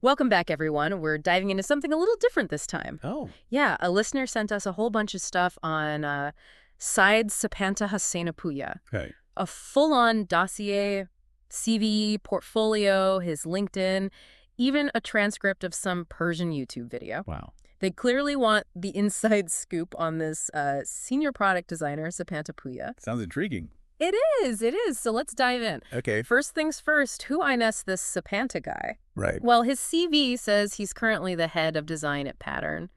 Welcome back, everyone. We're diving into something a little different this time. Oh, Yeah, a listener sent us a whole bunch of stuff on Side Sepanta Pouya, okay. a full-on dossier, CV, portfolio, his LinkedIn, even a transcript of some Persian YouTube video. Wow. They clearly want the inside scoop on this senior product designer, Sepanta Pouya. Sounds intriguing. It is. So let's dive in. Okay. First things first, who INS this Sepanta guy? Right. Well, his CV says he's currently the head of design at Pattern,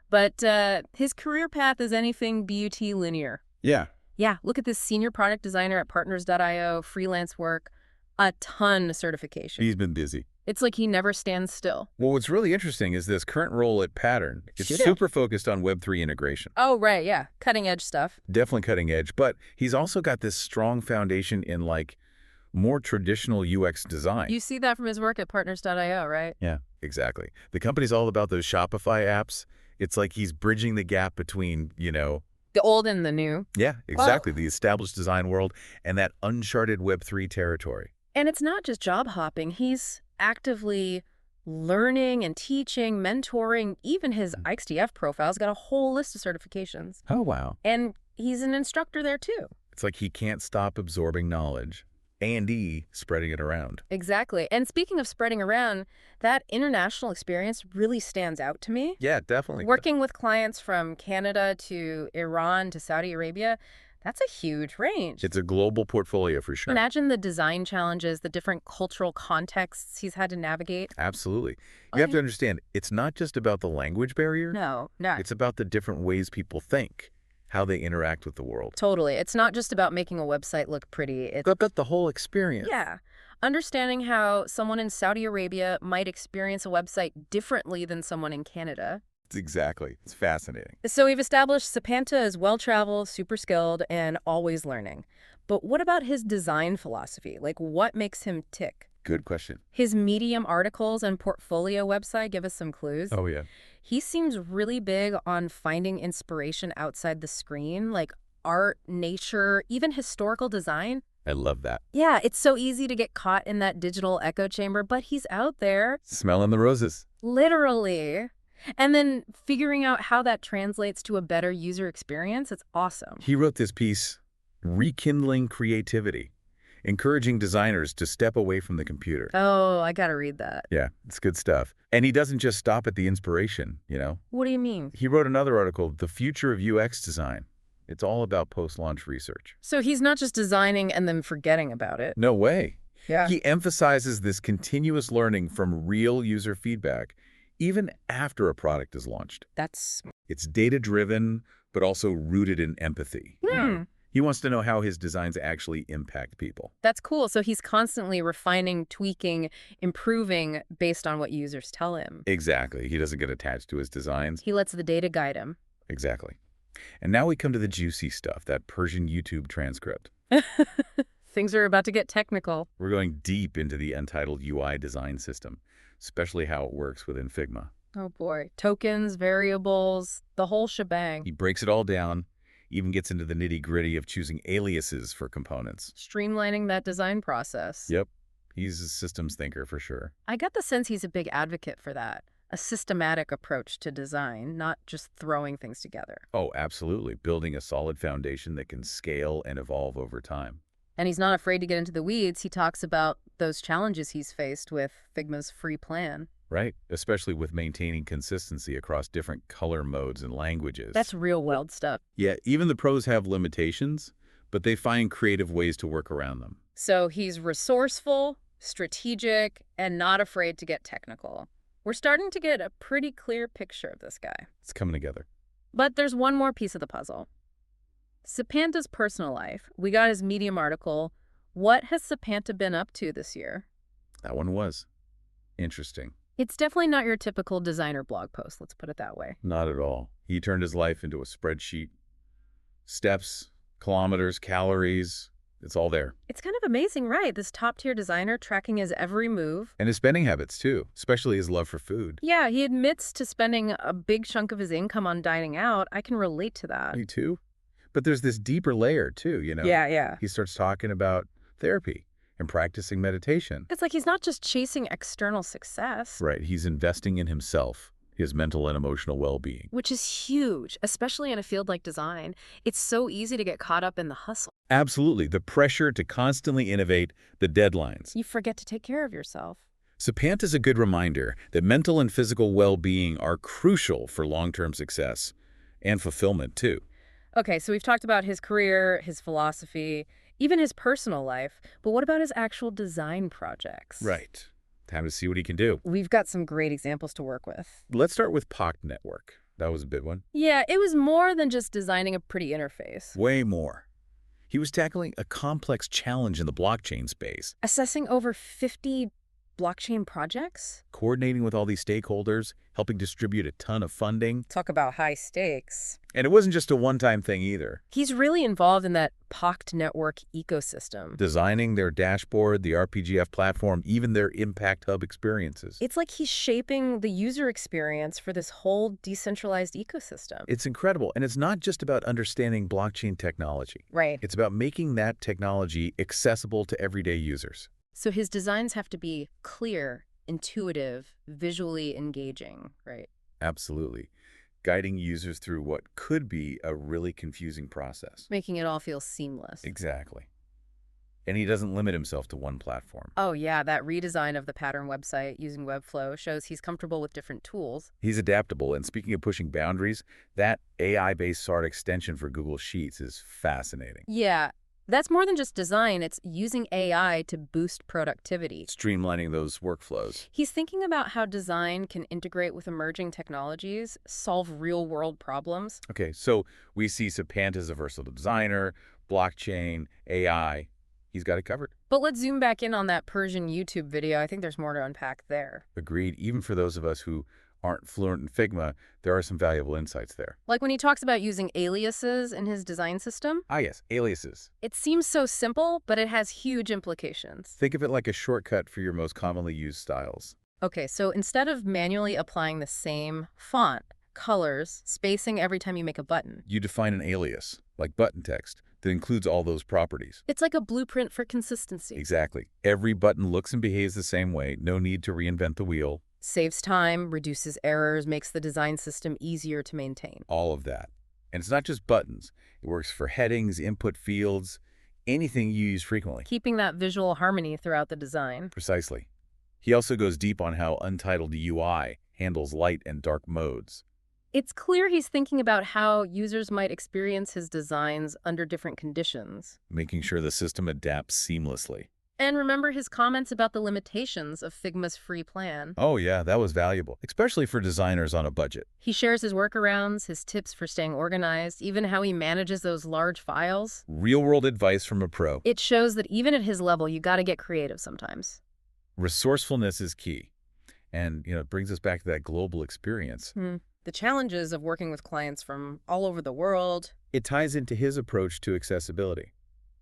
but his career path is anything BUT linear. Yeah. Yeah, look at this senior product designer at Partners.io, freelance work, a ton of certification. He's been busy. It's like he never stands still. Well, what's really interesting is this current role at Pattern. It's super focused on Web3 integration. Oh, right, yeah. Cutting edge stuff. Definitely cutting edge, but he's also got this strong foundation in like more traditional UX design. You see that from his work at Partners.io, right? Yeah, exactly. The company's all about those Shopify apps. It's like he's bridging the gap between, The old and the new. yeah, exactly, the established design world and that uncharted Web3 territory. And it's not just job hopping. He's actively learning and teaching, mentoring. Even his XDF profile's got a whole list of certifications. Oh, wow. And he's an instructor there, too. It's like he can't stop absorbing knowledge and spreading it around. Exactly. And speaking of spreading around, that international experience really stands out to me. Yeah, definitely. Working with clients from Canada to Iran to Saudi Arabia, that's a huge range. It's a global portfolio for sure. Imagine the design challenges, the different cultural contexts he's had to navigate. Absolutely. You have to understand, it's not just about the language barrier. No. It's about the different ways people think, how they interact with the world. Totally. It's not just about making a website look pretty. It's About the whole experience. yeah. Understanding how someone in Saudi Arabia might experience a website differently than someone in Canada. Exactly. It's fascinating. So we've established Sepanta as well-traveled, super skilled, and always learning. But what about his design philosophy? Like, what makes him tick? Good question. His Medium articles and portfolio website give us some clues. Oh, yeah. He seems really big on finding inspiration outside the screen, like art, nature, even historical design. I love that. Yeah, it's so easy to get caught in that digital echo chamber, but he's out there. Smelling the roses. Literally. And then figuring out how that translates to a better user experience, it's awesome. He wrote this piece, Rekindling Creativity, encouraging designers to step away from the computer. Oh, I gotta read that. Yeah, it's good stuff. And he doesn't just stop at the inspiration, What do you mean? He wrote another article, The Future of UX Design. It's all about post-launch research. So he's not just designing and then forgetting about it. No way. Yeah. He emphasizes this continuous learning from real user feedback, even after a product is launched. That's... It's data-driven, but also rooted in empathy. He wants to know how his designs actually impact people. That's cool. So he's constantly refining, tweaking, improving based on what users tell him. Exactly. He doesn't get attached to his designs. He lets the data guide him. Exactly. And now we come to the juicy stuff, that Persian YouTube transcript. Things are about to get technical. We're going deep into the untitled UI design system, especially how it works within Figma. Oh boy. Tokens, variables, the whole shebang. He breaks it all down, even gets into the nitty-gritty of choosing aliases for components. Streamlining that design process. Yep. He's a systems thinker for sure. I get the sense he's a big advocate for that. A systematic approach to design, not just throwing things together. Oh, absolutely. Building a solid foundation that can scale and evolve over time. And he's not afraid to get into the weeds. He talks about those challenges he's faced with Figma's free plan. Right, especially with maintaining consistency across different color modes and languages. That's real world stuff. Yeah, even the pros have limitations, but they find creative ways to work around them. So he's resourceful, strategic, and not afraid to get technical. We're starting to get a pretty clear picture of this guy. It's coming together. But there's one more piece of the puzzle. Sepanta's personal life. We got his Medium article. What has Sepanta been up to this year? That one was interesting. It's definitely not your typical designer blog post, let's put it that way. Not at all. He turned his life into a spreadsheet. Steps, kilometers, calories, it's all there. It's kind of amazing, right? This top-tier designer tracking his every move. And his spending habits, too, especially his love for food. Yeah, he admits to spending a big chunk of his income on dining out. I can relate to that. Me too. But there's this deeper layer, too, Yeah. He starts talking about therapy, and practicing meditation. It's like he's not just chasing external success, Right, he's investing in himself, his mental and emotional well-being. which is huge, especially in a field like design. It's so easy to get caught up in the hustle. Absolutely, the pressure to constantly innovate, the deadlines. You forget to take care of yourself. Sepanta is a good reminder that mental and physical well-being are crucial for long-term success and fulfillment, too. Okay, so we've talked about his career, his philosophy, even his personal life, but what about his actual design projects? Right. Time to see what he can do. We've got some great examples to work with. Let's start with POC Network. That was a big one. Yeah, it was more than just designing a pretty interface. Way more. He was tackling a complex challenge in the blockchain space, Assessing over 50 blockchain projects? coordinating with all these stakeholders, helping distribute a ton of funding. Talk about high stakes. And it wasn't just a one-time thing either. He's really involved in that POCT network ecosystem. Designing their dashboard, the RPGF platform, even their Impact Hub experiences. It's like he's shaping the user experience for this whole decentralized ecosystem. It's incredible. And it's not just about understanding blockchain technology. Right. It's about making that technology accessible to everyday users. So his designs have to be clear, intuitive, visually engaging, right? Absolutely. Guiding users through what could be a really confusing process. Making it all feel seamless. Exactly. And he doesn't limit himself to one platform. Oh yeah, that redesign of the pattern website using Webflow shows he's comfortable with different tools. He's adaptable, and speaking of pushing boundaries, that AI-based SART extension for Google Sheets is fascinating. Yeah, that's more than just design, it's using AI to boost productivity. Streamlining those workflows. He's thinking about how design can integrate with emerging technologies, solve real-world problems. Okay, so we see Sepanta as a versatile designer, blockchain, AI. He's got it covered. But let's zoom back in on that Persian YouTube video. I think there's more to unpack there. Agreed. Even for those of us who aren't fluent in Figma, there are some valuable insights there. Like when he talks about using aliases in his design system. Ah, yes, aliases. It seems so simple, but it has huge implications. Think of it like a shortcut for your most commonly used styles. Okay, so instead of manually applying the same font, colors, spacing every time you make a button, You define an alias, like button text, that includes all those properties. it's like a blueprint for consistency. Exactly. Every button looks and behaves the same way. No need to reinvent the wheel. Saves time, reduces errors, makes the design system easier to maintain. All of that. And it's not just buttons. It works for headings, input fields, anything you use frequently. Keeping that visual harmony throughout the design. Precisely. He also goes deep on how Untitled UI handles light and dark modes. It's clear he's thinking about how users might experience his designs under different conditions. Making sure the system adapts seamlessly. And remember his comments about the limitations of Figma's free plan. Oh yeah, that was valuable, especially for designers on a budget. He shares his workarounds, his tips for staying organized, even how he manages those large files. Real-world advice from a pro. It shows that even at his level, you got to get creative sometimes. Resourcefulness is key. And, it brings us back to that global experience. The challenges of working with clients from all over the world. It ties into his approach to accessibility.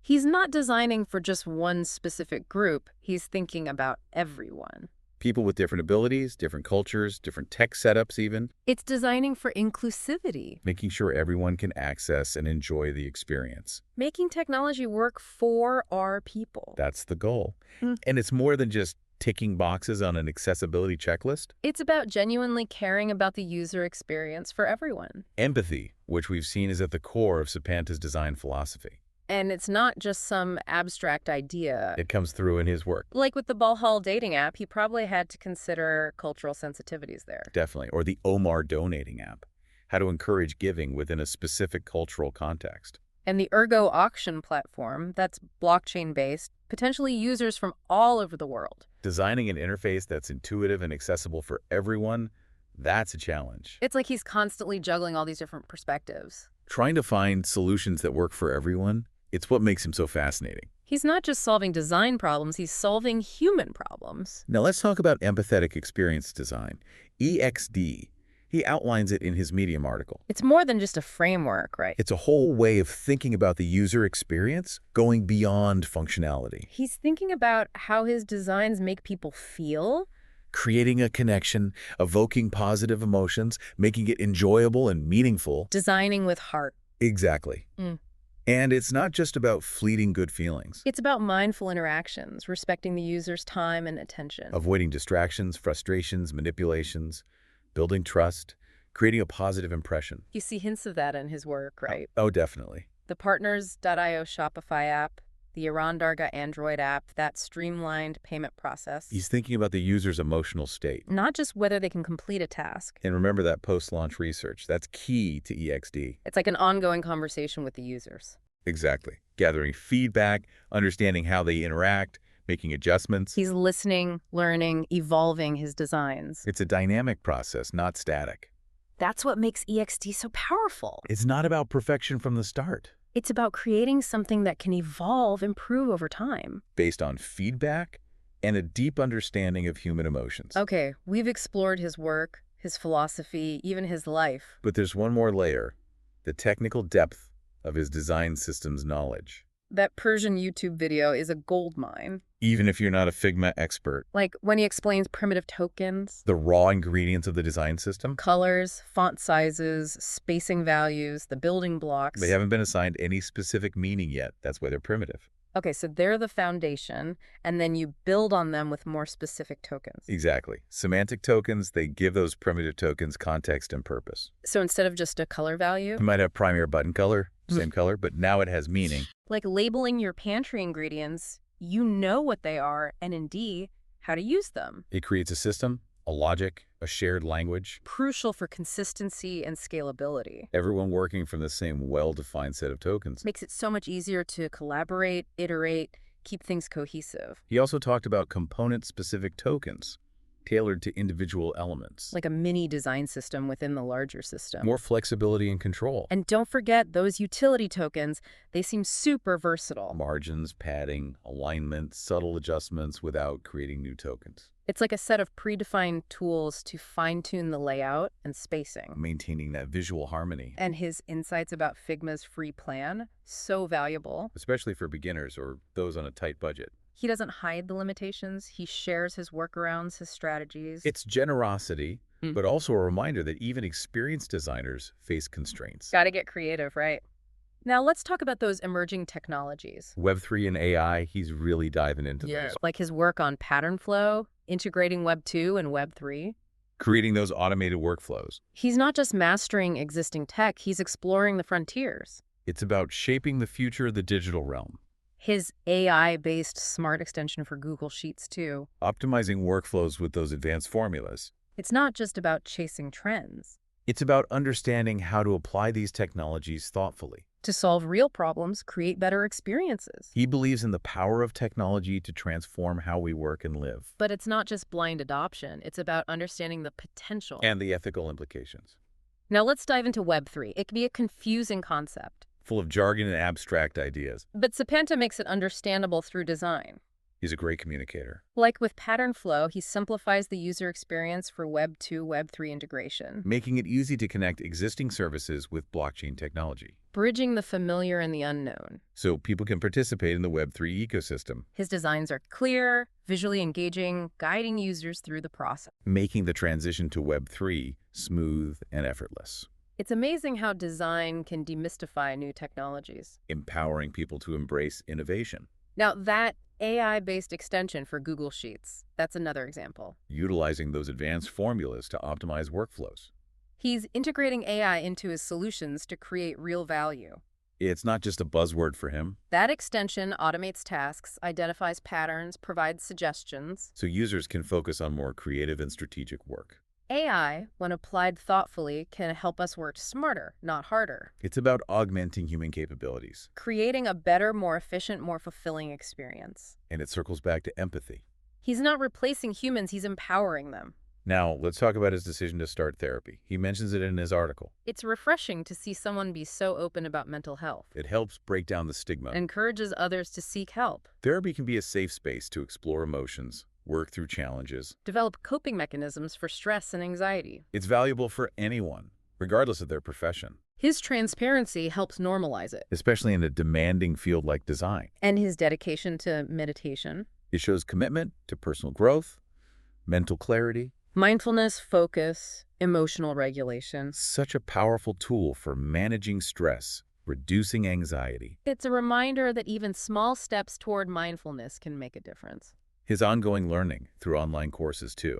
He's not designing for just one specific group. He's thinking about everyone. People with different abilities, different cultures, different tech setups even. It's designing for inclusivity. Making sure everyone can access and enjoy the experience. Making technology work for our people. That's the goal. And it's more than just ticking boxes on an accessibility checklist. It's about genuinely caring about the user experience for everyone. Empathy, which we've seen is at the core of Sepanta's design philosophy. And it's not just some abstract idea. It comes through in his work. Like with the Ball dating app, he probably had to consider cultural sensitivities there. Definitely. Or the Omar donating app. How to encourage giving within a specific cultural context. And the Ergo auction platform, that's blockchain-based, potentially users from all over the world. Designing an interface that's intuitive and accessible for everyone, that's a challenge. It's like he's constantly juggling all these different perspectives. Trying to find solutions that work for everyone, it's what makes him so fascinating. He's not just solving design problems, he's solving human problems. Now let's talk about empathetic experience design, EXD. He outlines it in his Medium article. It's more than just a framework, right? It's a whole way of thinking about the user experience, going beyond functionality. He's thinking about how his designs make people feel. Creating a connection, evoking positive emotions, making it enjoyable and meaningful. Designing with heart. Exactly. And it's not just about fleeting good feelings. It's about mindful interactions, respecting the user's time and attention. Avoiding distractions, frustrations, manipulations, building trust, creating a positive impression. You see hints of that in his work, right? Oh, definitely. The Partners.io Shopify app, the Irandarga Android app, that streamlined payment process. He's thinking about the user's emotional state. Not just whether they can complete a task. And remember that post-launch research. That's key to EXD. It's like an ongoing conversation with the users. Exactly. Gathering feedback, understanding how they interact, making adjustments. He's listening, learning, evolving his designs. It's a dynamic process, not static. That's what makes EXD so powerful. It's not about perfection from the start. It's about creating something that can evolve, improve over time. Based on feedback and a deep understanding of human emotions. Okay, we've explored his work, his philosophy, even his life. But there's one more layer, the technical depth of his design systems knowledge. That Persian YouTube video is a goldmine. Even if you're not a Figma expert. Like when he explains primitive tokens, The raw ingredients of the design system, colors, font sizes, spacing values, the building blocks. they haven't been assigned any specific meaning yet. That's why they're primitive. Okay, so they're the foundation, and then you build on them with more specific tokens. Exactly. Semantic tokens, they give those primitive tokens context and purpose. So instead of just a color value, You might have primary button color, same color, but now it has meaning. like labeling your pantry ingredients, you know what they are, and indeed, how to use them. It creates a system, a logic, a shared language, Crucial for consistency and scalability. everyone working from the same well-defined set of tokens. Makes it so much easier to collaborate, iterate, keep things cohesive. He also talked about component-specific tokens, tailored to individual elements. Like a mini design system within the larger system. More flexibility and control. And don't forget those utility tokens, they seem super versatile. Margins, padding, alignment, subtle adjustments without creating new tokens. It's like a set of predefined tools to fine-tune the layout and spacing. Maintaining that visual harmony, And his insights about Figma's free plan, so valuable. especially for beginners or those on a tight budget. He doesn't hide the limitations. He shares his workarounds, his strategies. It's generosity, Mm. but also a reminder that even experienced designers face constraints. Gotta get creative, right? Now let's talk about those emerging technologies. Web3 and AI, he's really diving into those. Like his work on pattern flow, integrating Web 2 and Web 3. Creating those automated workflows. He's not just mastering existing tech, he's exploring the frontiers. It's about shaping the future of the digital realm. His AI-based smart extension for Google Sheets, too. Optimizing workflows with those advanced formulas. It's not just about chasing trends. It's about understanding how to apply these technologies thoughtfully. To solve real problems, create better experiences. He believes in the power of technology to transform how we work and live. But it's not just blind adoption. It's about understanding the potential. And the ethical implications. Now let's dive into Web 3. It can be a confusing concept. Full of jargon and abstract ideas. But Sepanta makes it understandable through design. He's a great communicator. Like with Pattern Flow, he simplifies the user experience for Web 2, Web 3 integration, Making it easy to connect existing services with blockchain technology. bridging the familiar and the unknown. So people can participate in the Web3 ecosystem. His designs are clear, visually engaging, guiding users through the process. Making the transition to Web3 smooth and effortless. It's amazing how design can demystify new technologies. Empowering people to embrace innovation. Now, that AI-based extension for Google Sheets, that's another example. Utilizing those advanced formulas to optimize workflows. He's integrating AI into his solutions to create real value. It's not just a buzzword for him, That extension automates tasks, identifies patterns, provides suggestions. so users can focus on more creative and strategic work. AI, when applied thoughtfully, can help us work smarter, not harder, It's about augmenting human capabilities, creating a better, more efficient, more fulfilling experience. and it circles back to empathy. He's not replacing humans, he's empowering them. Now, let's talk about his decision to start therapy. He mentions it in his article. It's refreshing to see someone be so open about mental health. It helps break down the stigma. It encourages others to seek help, Therapy can be a safe space to explore emotions, work through challenges. develop coping mechanisms for stress and anxiety. It's valuable for anyone, regardless of their profession, His transparency helps normalize it, especially in a demanding field like design. and his dedication to meditation, It shows commitment to personal growth, mental clarity. mindfulness, focus, emotional regulation. Such a powerful tool for managing stress reducing anxiety. It's a reminder that even small steps toward mindfulness can make a difference. His ongoing learning through online courses, too,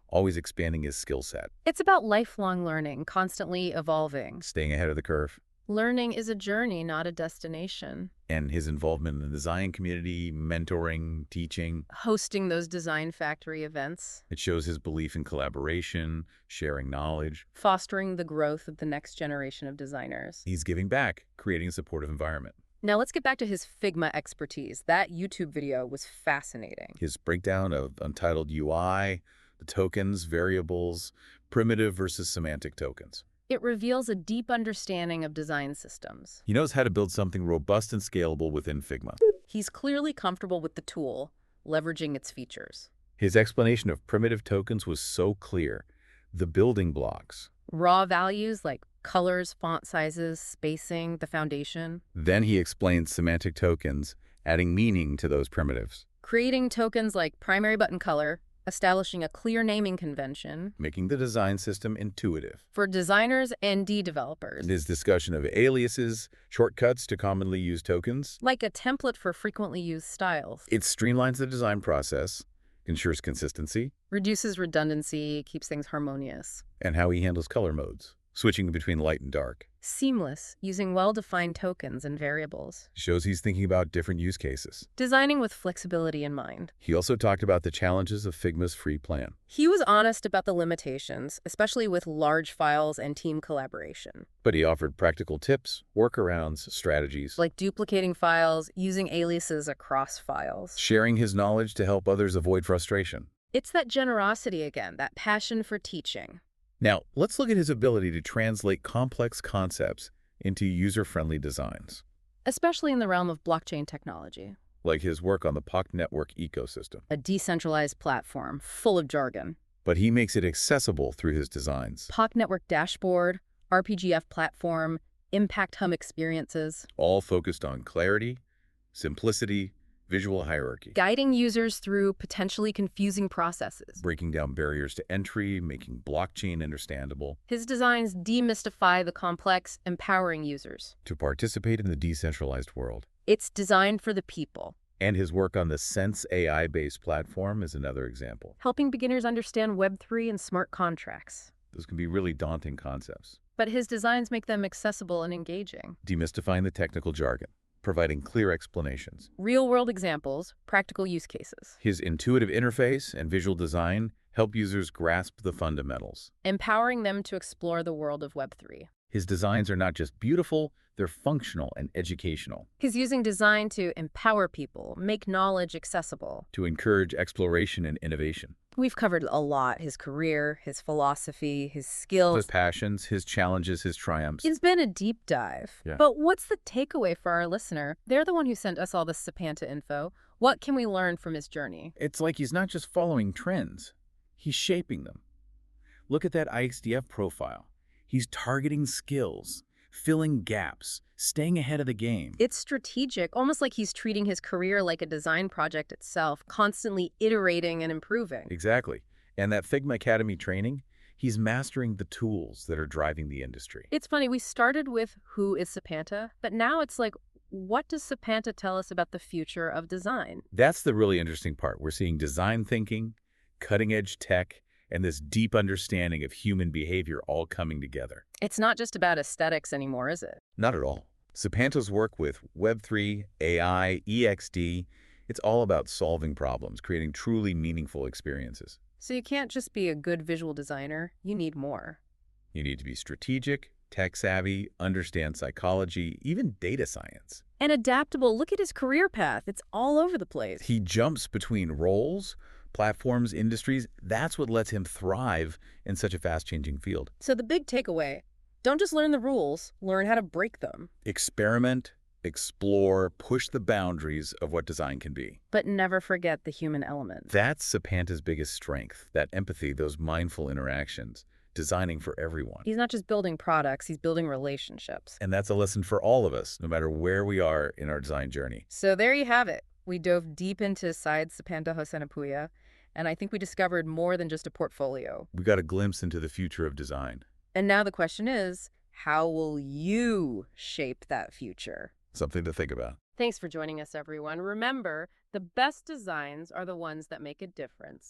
always expanding his skill set, It's about lifelong learning, constantly evolving. staying ahead of the curve. Learning is a journey, not a destination. And his involvement in the design community, mentoring, teaching, Hosting those design factory events, it shows his belief in collaboration, sharing knowledge. fostering the growth of the next generation of designers. He's giving back, creating a supportive environment. Now let's get back to his Figma expertise. That YouTube video was fascinating. His breakdown of untitled UI, the tokens, variables, primitive versus semantic tokens. It reveals a deep understanding of design systems. He knows how to build something robust and scalable within Figma. He's clearly comfortable with the tool, leveraging its features. His explanation of primitive tokens was so clear. The building blocks. Raw values like colors, font sizes, spacing, the foundation. Then he explained semantic tokens, adding meaning to those primitives, Creating tokens like primary button color, establishing a clear naming convention making the design system intuitive. for designers and developers, And his discussion of aliases, shortcuts to commonly used tokens. like a template for frequently used styles. It streamlines the design process, ensures consistency, Reduces redundancy, keeps things harmonious. and how he handles color modes, switching between light and dark. Seamless, using well-defined tokens and variables. Shows he's thinking about different use cases. Designing with flexibility in mind. He also talked about the challenges of Figma's free plan. He was honest about the limitations, especially with large files and team collaboration, But he offered practical tips, workarounds, strategies, like duplicating files, using aliases across files. sharing his knowledge to help others avoid frustration. It's that generosity again, that passion for teaching. Now, let's look at his ability to translate complex concepts into user-friendly designs, Especially in the realm of blockchain technology, like his work on the POC network ecosystem. a decentralized platform full of jargon. But he makes it accessible through his designs, POC network dashboard, RPGF platform, impact hum experiences, all focused on clarity, simplicity, visual hierarchy, guiding users through potentially confusing processes. breaking down barriers to entry, making blockchain understandable, His designs demystify the complex, empowering users. to participate in the decentralized world. It's designed for the people, And his work on the Sense AI-based platform is another example. helping beginners understand Web3 and smart contracts. Those can be really daunting concepts. But his designs make them accessible and engaging. Demystifying the technical jargon, providing clear explanations. Real-world examples, practical use cases. His intuitive interface and visual design help users grasp the fundamentals. Empowering them to explore the world of Web3. His designs are not just beautiful, they're functional and educational, He's using design to empower people, make knowledge accessible. to encourage exploration and innovation. We've covered a lot: his career, his philosophy, his His skills. passions, his challenges, his triumphs. It's been a deep dive. Yeah. But what's the takeaway for our listener? They're the one who sent us all this Sepanta info. What can we learn from his journey? It's like he's not just following trends, he's shaping them. Look at that IXDF profile. He's targeting skills, filling gaps, staying ahead of the game. It's strategic, almost like he's treating his career like a design project itself, constantly iterating and improving. Exactly. And that Figma Academy training, he's mastering the tools that are driving the industry. It's funny, we started with who is Sepanta, but now it's like, what does Sepanta tell us about the future of design? That's the really interesting part. We're seeing design thinking, cutting-edge tech, and this deep understanding of human behavior all coming together. It's not just about aesthetics anymore, is it? Not at all. Sepanta's work with Web3, AI, EXD, it's all about solving problems, creating truly meaningful experiences. So you can't just be a good visual designer, you need more. You need to be strategic, tech-savvy, understand psychology, even data science. And adaptable. Look at his career path. It's all over the place. He jumps between roles, platforms, industries. That's what lets him thrive in such a fast-changing field. So the big takeaway, don't just learn the rules, learn how to break them. Experiment, explore, push the boundaries of what design can be. But never forget the human element. That's Sepanta's biggest strength, that empathy, those mindful interactions, designing for everyone. He's not just building products, he's building relationships. And that's a lesson for all of us, no matter where we are in our design journey. So there you have it. We dove deep into side Sepanta Pouya, and I think we discovered more than just a portfolio. We got a glimpse into the future of design. And now the question is How will you shape that future? Something to think about. Thanks for joining us, everyone. Remember, the best designs are the ones that make a difference.